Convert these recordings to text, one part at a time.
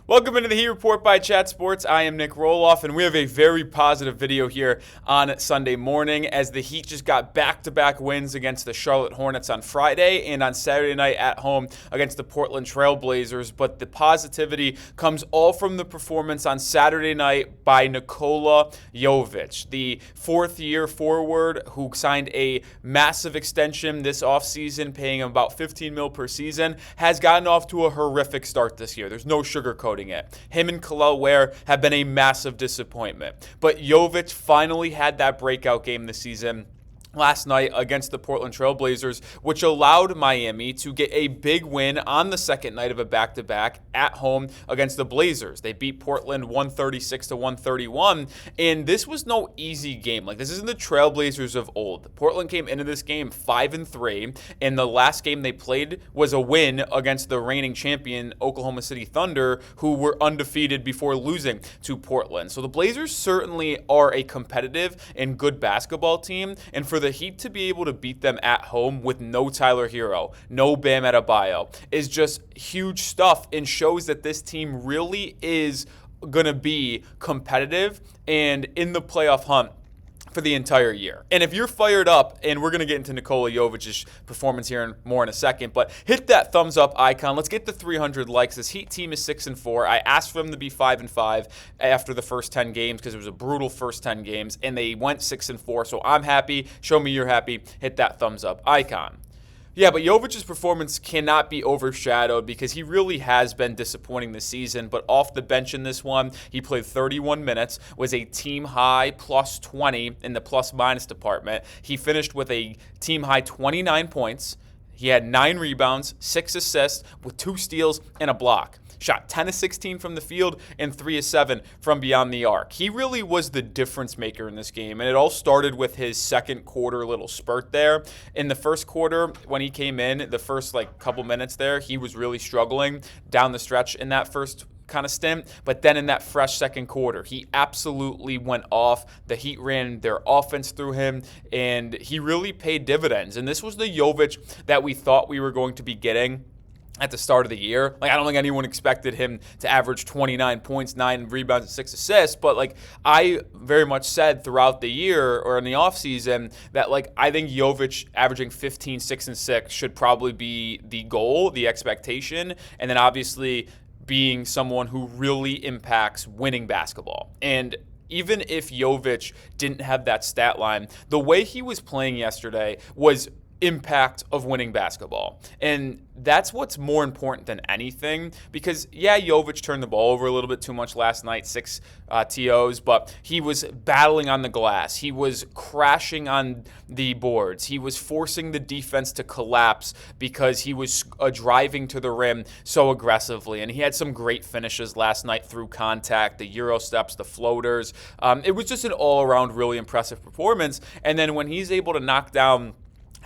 Welcome into the Heat Report by Chat Sports. I am Nic Rohloff, and we have a very positive video here on Sunday morning as the Heat just got back-to-back wins against the Charlotte Hornets on Friday and on Saturday night at home against the Portland Trail Blazers. But the positivity comes all from the performance on Saturday night by Nikola Jovic, the fourth-year forward who signed a massive extension this offseason, paying him about $15 million per season, has gotten off to a horrific start this year. There's no sugarcoating it. Him and Kel'el Ware have been a massive disappointment. But Jovic finally had that breakout game this season last night against the Portland Trail Blazers, which allowed Miami to get a big win on the second night of a back-to-back at home against the Blazers. They beat Portland 136-131, and this was no easy game. This isn't the Trail Blazers of old. Portland came into this game 5-3, and the last game they played was a win against the reigning champion Oklahoma City Thunder, who were undefeated before losing to Portland. So the Blazers certainly are a competitive and good basketball team, and for the Heat to be able to beat them at home with no Tyler Herro, no Bam Adebayo, is just huge stuff and shows that this team really is going to be competitive and in the playoff hunt for the entire year. And if you're fired up, and we're going to get into Nikola Jovic's performance here more in a second, but hit that thumbs up icon. Let's get to 300 likes. This Heat team is 6-4. I asked for them to be 5-5 after the first 10 games because it was a brutal first 10 games, and they went 6-4. So I'm happy. Show me you're happy. Hit that thumbs up icon. Yeah, but Jovic's performance cannot be overshadowed because he really has been disappointing this season. But off the bench in this one, he played 31 minutes, was a team-high plus 20 in the plus-minus department. He finished with a team-high 29 points. He had 9 rebounds, 6 assists with 2 steals and a block. Shot 10 of 16 from the field and 3 of 7 from beyond the arc. He really was the difference maker in this game, and it all started with his second quarter little spurt there. In the first quarter, when he came in, the first couple minutes there, he was really struggling down the stretch in that first kind of stint, but then in that fresh second quarter, he absolutely went off. The Heat ran their offense through him, and he really paid dividends. And this was the Jovic that we thought we were going to be getting at the start of the year. I don't think anyone expected him to average 29 points, 9 rebounds, and 6 assists, but I very much said throughout the year or in the offseason that I think Jovic averaging 15, 6, and 6 should probably be the goal, the expectation, and then obviously being someone who really impacts winning basketball. And even if Jovic didn't have that stat line, the way he was playing yesterday was impact of winning basketball. And that's what's more important than anything because, yeah, Jovic turned the ball over a little bit too much last night, 6 TOs, but he was battling on the glass. He was crashing on the boards. He was forcing the defense to collapse because he was driving to the rim so aggressively. And he had some great finishes last night through contact, the Euro steps, the floaters. It was just an all-around really impressive performance. And then when he's able to knock down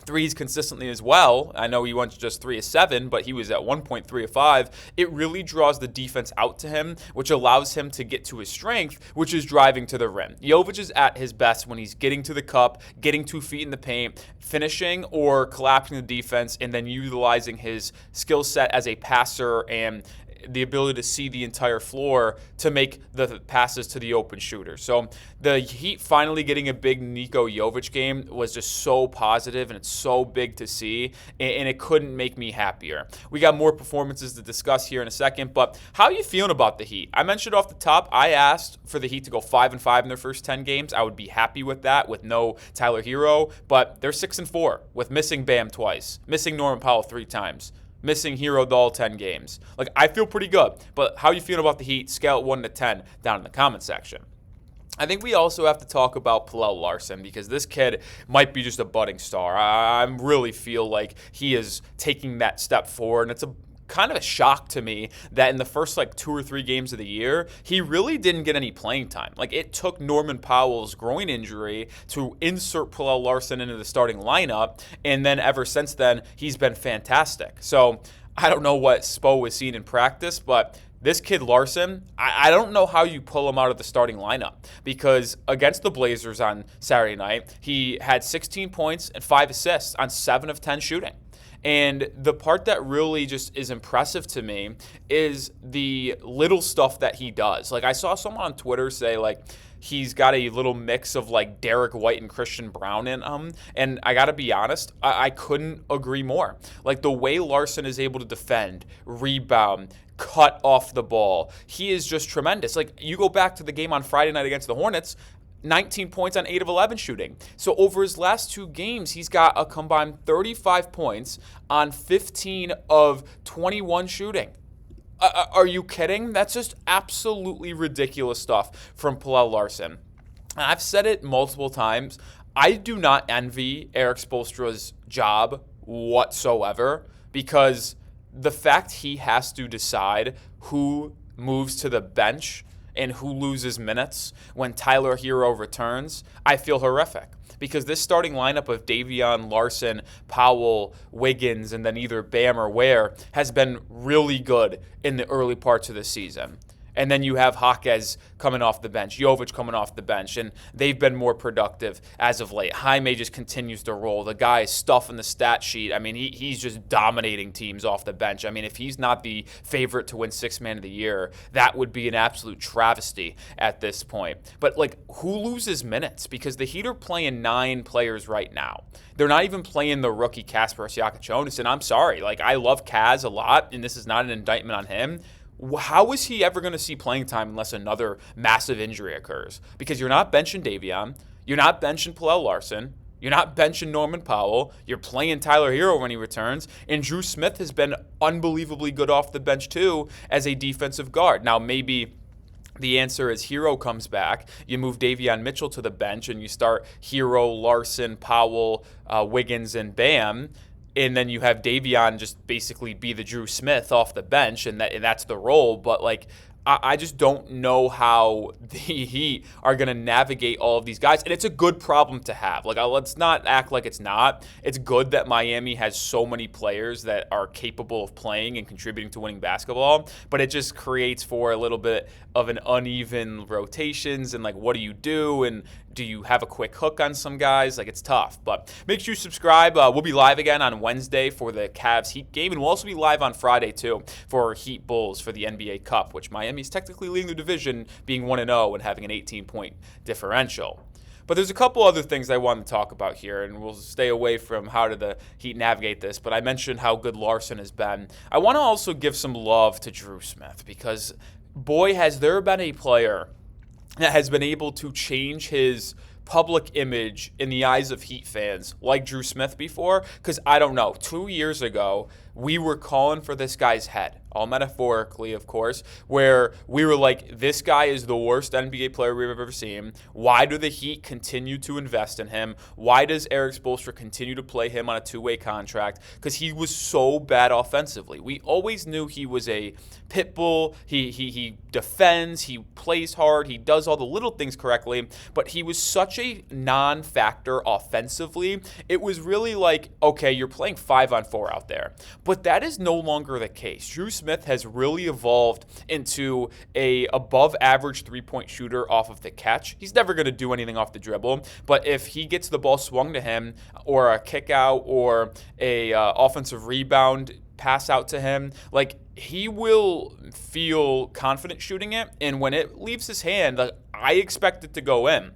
threes consistently as well. I know he went just 3 of 7, but he was at 1.3 of 5. It really draws the defense out to him, which allows him to get to his strength, which is driving to the rim. Jovic is at his best when he's getting to the cup, getting 2 feet in the paint, finishing or collapsing the defense, and then utilizing his skill set as a passer and the ability to see the entire floor to make the passes to the open shooter. So the Heat finally getting a big Nikola Jovic game was just so positive, and it's so big to see, and it couldn't make me happier. We got more performances to discuss here in a second, but how are you feeling about the Heat? I mentioned off the top, I asked for the Heat to go 5-5 in their first 10 games. I would be happy with that with no Tyler Herro, but they're 6-4 with missing Bam twice, missing Norman Powell 3 times. Missing Herro all 10 games. I feel pretty good. But how you feeling about the Heat? Scale 1 to 10 down in the comment section. I think we also have to talk about Pelle Larsson because this kid might be just a budding star. I really feel like he is taking that step forward, and it's a kind of a shock to me that in the first 2 or 3 games of the year, he really didn't get any playing time. It took Norman Powell's groin injury to insert Pelle Larsson into the starting lineup, and then ever since then, he's been fantastic. So I don't know what Spo was seeing in practice, but this kid Larsson, I don't know how you pull him out of the starting lineup because against the Blazers on Saturday night, he had 16 points and 5 assists on 7 of 10 shooting. And the part that really just is impressive to me is the little stuff that he does. Like, I saw someone on Twitter say, like, he's got a little mix of like Derek White and Christian Brown in him. And I got to be honest, I couldn't agree more. Like, the way Larsson is able to defend, rebound, cut off the ball, he is just tremendous. Like, you go back to the game on Friday night against the Hornets, 19 points on 8 of 11 shooting. So over his last 2 games, he's got a combined 35 points on 15 of 21 shooting. Are you kidding? That's just absolutely ridiculous stuff from Pelle Larsson. I've said it multiple times. I do not envy Erik Spoelstra's job whatsoever, because the fact he has to decide who moves to the bench and who loses minutes when Tyler Herro returns, I feel horrific. Because this starting lineup of Davion, Larsson, Powell, Wiggins, and then either Bam or Ware has been really good in the early parts of the season. And then you have Jaquez coming off the bench, Jovic coming off the bench, and they've been more productive as of late. Jaime just continues to roll. The guy is stuffing the stat sheet. I mean, he's just dominating teams off the bench. I mean, if he's not the favorite to win Sixth Man of the Year, that would be an absolute travesty at this point. But, like, who loses minutes? Because the Heat are playing 9 players right now. They're not even playing the rookie Kasper Siakam, and I'm sorry. Like, I love Kaz a lot, and this is not an indictment on him. How is he ever going to see playing time unless another massive injury occurs? Because you're not benching Davion, you're not benching Pelle Larsson, you're not benching Norman Powell, you're playing Tyler Herro when he returns, and Dru Smith has been unbelievably good off the bench too as a defensive guard. Now, maybe the answer is Herro comes back, you move Davion Mitchell to the bench, and you start Herro, Larsson, Powell, Wiggins, and Bam. And then you have Davion just basically be the Dru Smith off the bench, and that's the role. But, like, I just don't know how the Heat are going to navigate all of these guys. And it's a good problem to have. Like, let's not act like it's not. It's good that Miami has so many players that are capable of playing and contributing to winning basketball. But it just creates for a little bit of an uneven rotations. And, like, what do you do? And do you have a quick hook on some guys? Like, it's tough. But make sure you subscribe. We'll be live again on Wednesday for the Cavs-Heat game. And we'll also be live on Friday, too, for Heat Bulls for the NBA Cup, which Miami's technically leading the division, being 1-0 and having an 18-point differential. But there's a couple other things I want to talk about here, and we'll stay away from how did the Heat navigate this. But I mentioned how good Larsson has been. I want to also give some love to Dru Smith, because, boy, has there been a player that has been able to change his public image in the eyes of Heat fans like Dru Smith before. Because I don't know, 2 years ago, we were calling for this guy's head, all metaphorically, of course, where we were like, this guy is the worst NBA player we've ever seen. Why do the Heat continue to invest in him? Why does Erik Spoelstra continue to play him on a 2-way contract? Because he was so bad offensively. We always knew he was a pit bull. He defends, he plays hard, he does all the little things correctly, but he was such a non-factor offensively. It was really like, okay, you're playing 5-on-4 out there. But that is no longer the case. Dru Smith has really evolved into a above-average three-point shooter off of the catch. He's never going to do anything off the dribble, but if he gets the ball swung to him, or a kick out, or a offensive rebound pass out to him, like, he will feel confident shooting it, and when it leaves his hand, like, I expect it to go in.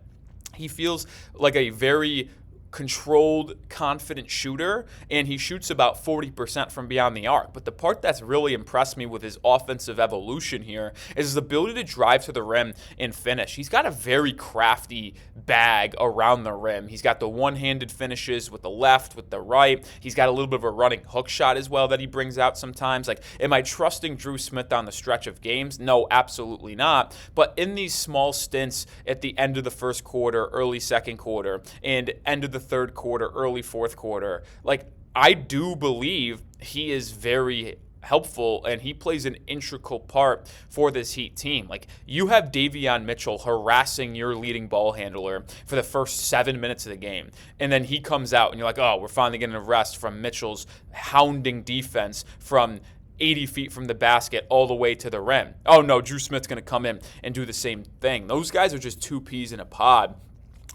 He feels like a very controlled, confident shooter, and he shoots about 40% from beyond the arc. But the part that's really impressed me with his offensive evolution here is his ability to drive to the rim and finish. He's got a very crafty bag around the rim. He's got the one-handed finishes with the left, with the right. He's got a little bit of a running hook shot as well that he brings out sometimes. Like, am I trusting Dru Smith down the stretch of games? No, absolutely not. But in these small stints at the end of the first quarter, early second quarter, and end of the third quarter, early fourth quarter, like, I do believe he is very helpful, and he plays an integral part for this Heat team. Like, you have Davion Mitchell harassing your leading ball handler for the first 7 minutes of the game, and then he comes out, and you're like, oh, we're finally getting a rest from Mitchell's hounding defense from 80 feet from the basket all the way to the rim. Oh, no, Dru Smith's going to come in and do the same thing. Those guys are just 2 peas in a pod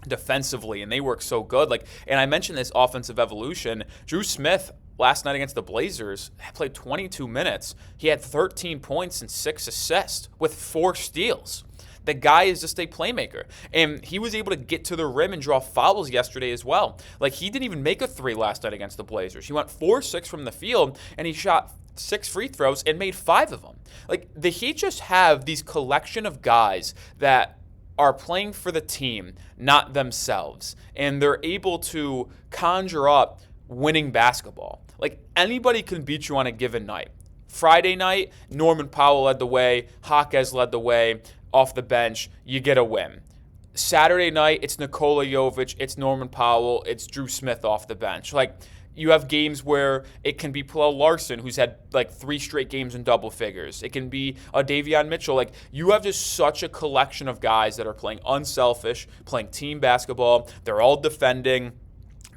defensively, and they work so good. Like, and I mentioned this offensive evolution. Dru Smith last night against the Blazers, played 22 minutes. He had 13 points and 6 assists with 4 steals. The guy is just a playmaker. And he was able to get to the rim and draw fouls yesterday as well. Like, he didn't even make a 3 last night against the Blazers. He went 4-6 from the field, and he shot 6 free throws and made 5 of them. Like, the Heat just have these collection of guys that are playing for the team, not themselves. And they're able to conjure up winning basketball. Like, anybody can beat you on a given night. Friday night, Norman Powell led the way, Jaquez led the way. Off the bench, you get a win. Saturday night, it's Nikola Jovic, it's Norman Powell, it's Dru Smith off the bench. Like, you have games where it can be Pelle Larsson, who's had like 3 straight games in double figures. It can be a Davion Mitchell. Like, you have just such a collection of guys that are playing unselfish, playing team basketball. They're all defending.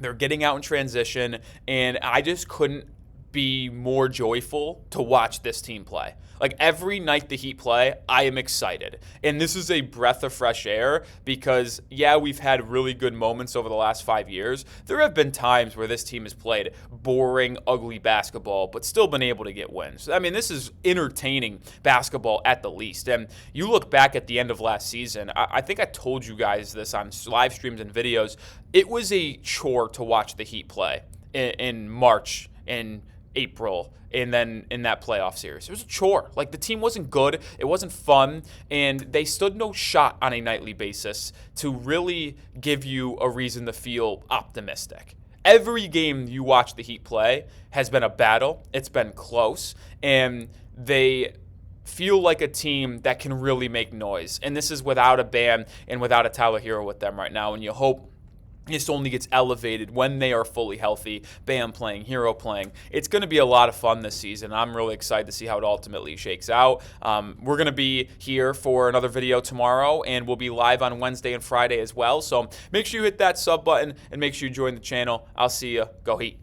They're getting out in transition. And I just couldn't be more joyful to watch this team play. Like, every night the Heat play, I am excited. And this is a breath of fresh air because, yeah, we've had really good moments over the last 5 years. There have been times where this team has played boring, ugly basketball, but still been able to get wins. I mean, this is entertaining basketball at the least. And you look back at the end of last season, I think I told you guys this on live streams and videos. It was a chore to watch the Heat play in March and April, and then in that playoff series. It was a chore. Like, the team wasn't good. It wasn't fun, and they stood no shot on a nightly basis to really give you a reason to feel optimistic. Every game you watch the Heat play has been a battle. It's been close, and they feel like a team that can really make noise. And this is without a Bam and without a Tyler Herro with them right now, and you hope this only gets elevated when they are fully healthy. Bam playing, Herro playing. It's going to be a lot of fun this season. I'm really excited to see how it ultimately shakes out. We're going to be here for another video tomorrow, and we'll be live on Wednesday and Friday as well. So make sure you hit that sub button and make sure you join the channel. I'll see you. Go Heat.